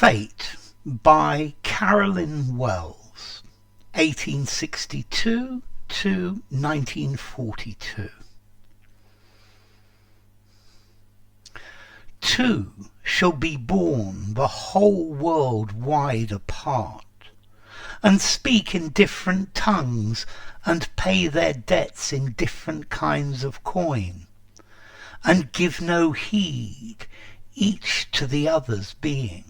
Fate by Carolyn Wells, 1862 to 1942. Two shall be born the whole world wide apart, and speak in different tongues, and pay their debts in different kinds of coin, and give no heed each to the other's being,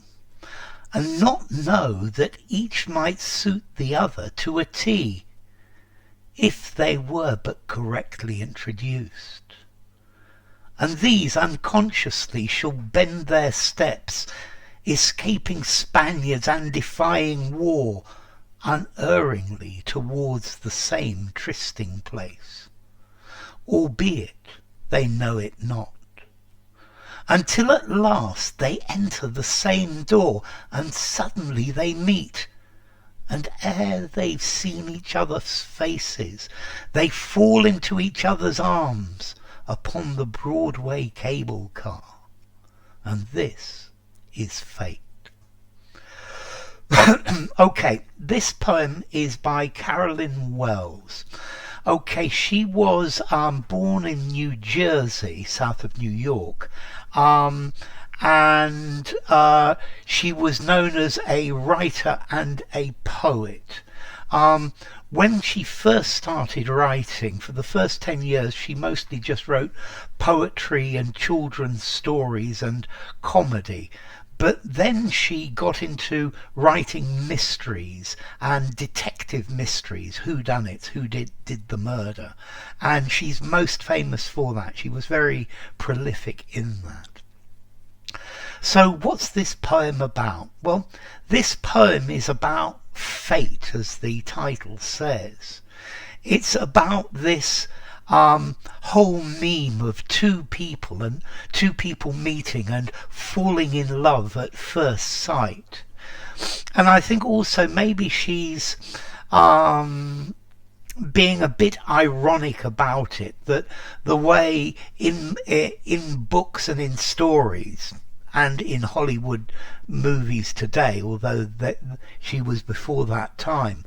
and not know that each might suit the other to a T, if they were but correctly introduced. And these unconsciously shall bend their steps, escaping Spaniards and defying war, unerringly towards the same trysting-place, albeit they know it not, until at last they enter the same door, and suddenly they meet, and ere they've seen each other's faces, they fall into each other's arms upon the Broadway cable car. And this is fate. Okay, this poem is by Carolyn Wells. Okay, she was born in New Jersey, south of New York, and she was known as a writer and a poet. When she first started writing, for the first 10 years, she mostly just wrote poetry and children's stories and comedy. But then she got into writing mysteries and detective mysteries, whodunits, who did the murder. And she's most famous for that. She was very prolific in that. So what's this poem about? Well, this poem is about fate, as the title says. It's about this whole meme of two people meeting and falling in love at first sight. And I think also maybe she's being a bit ironic about it, that the way in books and in stories and in Hollywood movies today, although she was before that time,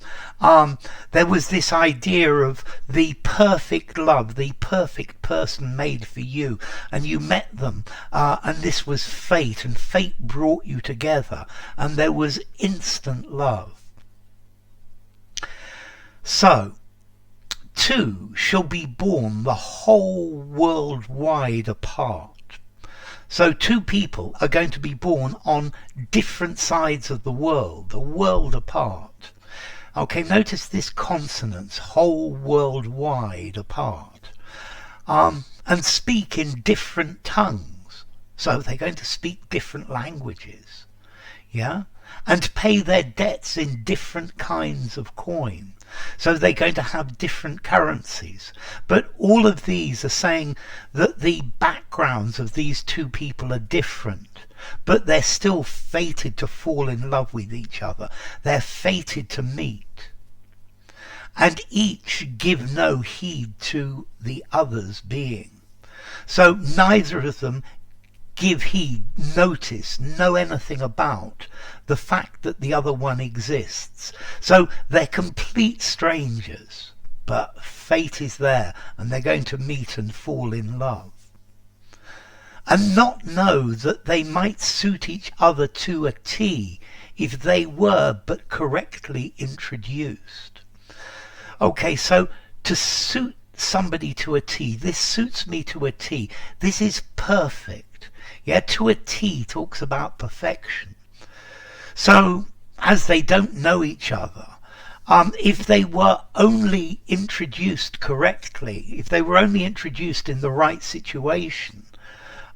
there was this idea of the perfect love, the perfect person made for you, and you met them, and this was fate, and fate brought you together, and there was instant love. So, two shall be born the whole world wide apart. So two people are going to be born on different sides of the world apart. Okay, notice this consonants, whole world wide apart. And speak in different tongues. So they're going to speak different languages. Yeah? And pay their debts in different kinds of coin. So they're going to have different currencies. But all of these are saying that the backgrounds of these two people are different, but they're still fated to fall in love with each other. They're fated to meet. And each give no heed to the other's being. So neither of them give heed, notice, know anything about the fact that the other one exists. So they're complete strangers, but fate is there, and they're going to meet and fall in love. And not know that they might suit each other to a T if they were but correctly introduced. Okay, so to suit somebody to a T, this suits me to a T, this is perfect. Yeah, to a T talks about perfection. So, as they don't know each other, if they were only introduced correctly, if they were only introduced in the right situation,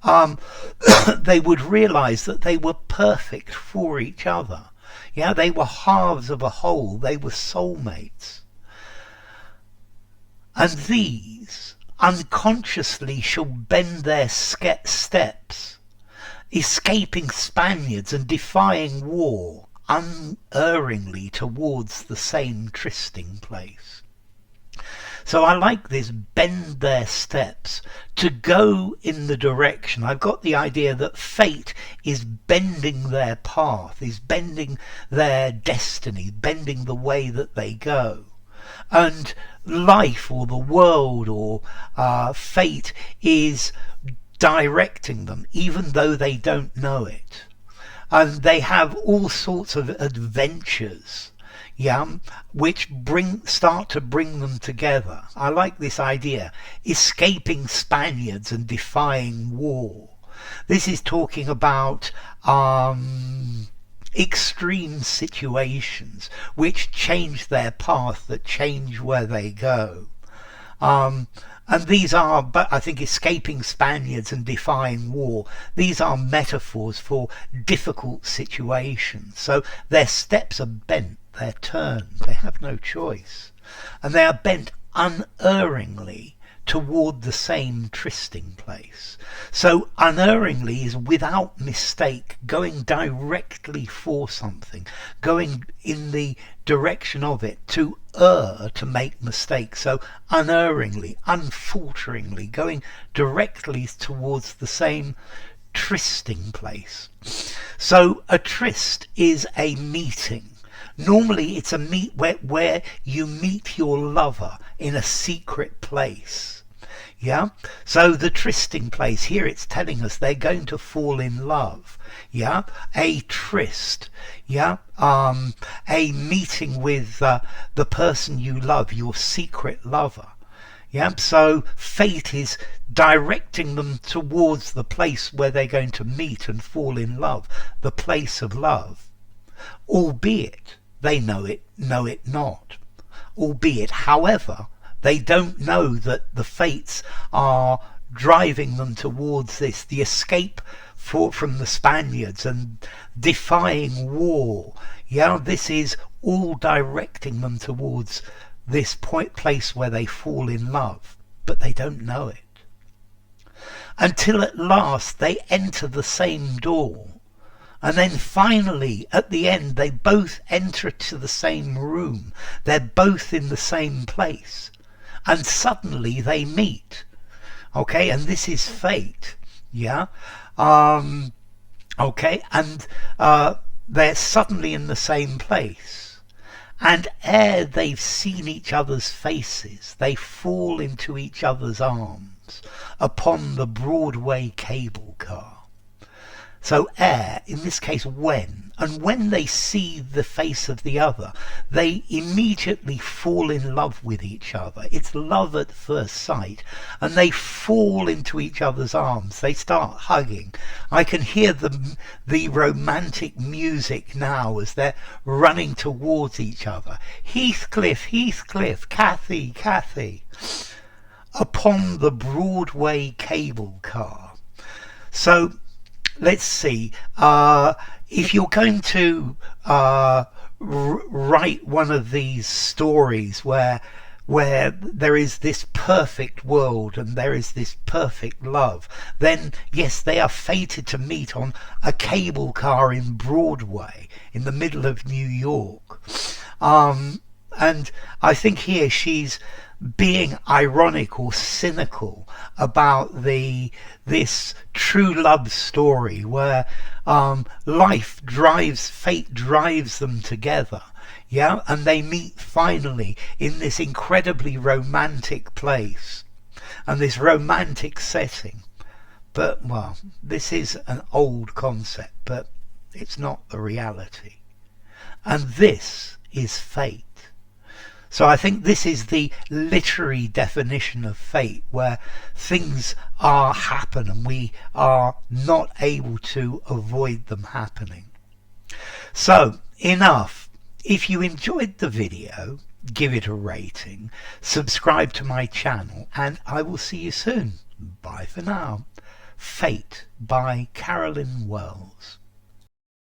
they would realize that they were perfect for each other. Yeah, they were halves of a whole. They were soulmates. And these unconsciously shall bend their steps, escaping Spaniards and defying war, unerringly towards the same trysting-place. So I like this, bend their steps to go in the direction. I've got the idea that fate is bending their path, is bending their destiny, bending the way that they go. And life or the world or fate is directing them, even though they don't know it. And they have all sorts of adventures, which start to bring them together. I like this idea, escaping Spaniards and defying war. This is talking about extreme situations which change their path, that change where they go. And these are, but I think, escaping Spaniards and defying war, these are metaphors for difficult situations. So their steps are bent, they're turned, they have no choice. And they are bent unerringly toward the same trysting place. So unerringly is without mistake, going directly for something, going in the direction of it. To err, to make mistakes. So unerringly, unfalteringly, going directly towards the same trysting place. So a tryst is a meeting. Normally it's a where you meet your lover in a secret place. So the trysting place, here it's telling us they're going to fall in love. A tryst. A meeting with the person you love, your secret lover. So fate is directing them towards the place where they're going to meet and fall in love, the place of love. Albeit they know it not. Albeit, however, they don't know that the fates are driving them towards this, the escape from the Spaniards and defying war. This is all directing them towards this place where they fall in love, but they don't know it. Until at last they enter the same door. And then finally, at the end, they both enter to the same room. They're both in the same place. And suddenly they meet. Okay, and this is fate. And they're suddenly in the same place. And ere they've seen each other's faces, they fall into each other's arms upon the Broadway cable car. So ere, in this case when, and when they see the face of the other, they immediately fall in love with each other. It's love at first sight, and they fall into each other's arms. They start hugging. I can hear the romantic music now as they're running towards each other. Heathcliff, Heathcliff, Cathy, Cathy, upon the Broadway cable car. So let's see, if you're going to write one of these stories where there is this perfect world and there is this perfect love, then yes, they are fated to meet on a cable car in Broadway in the middle of New York. And I think here she's being ironic or cynical about this true love story where fate drives them together, and they meet finally in this incredibly romantic place and this romantic setting. But well, this is an old concept, but it's not the reality, and this is fate. So I think this is the literary definition of fate, where things happen and we are not able to avoid them happening. So enough. If you enjoyed the video, give it a rating, subscribe to my channel, and I will see you soon. Bye for now. Fate by Carolyn Wells.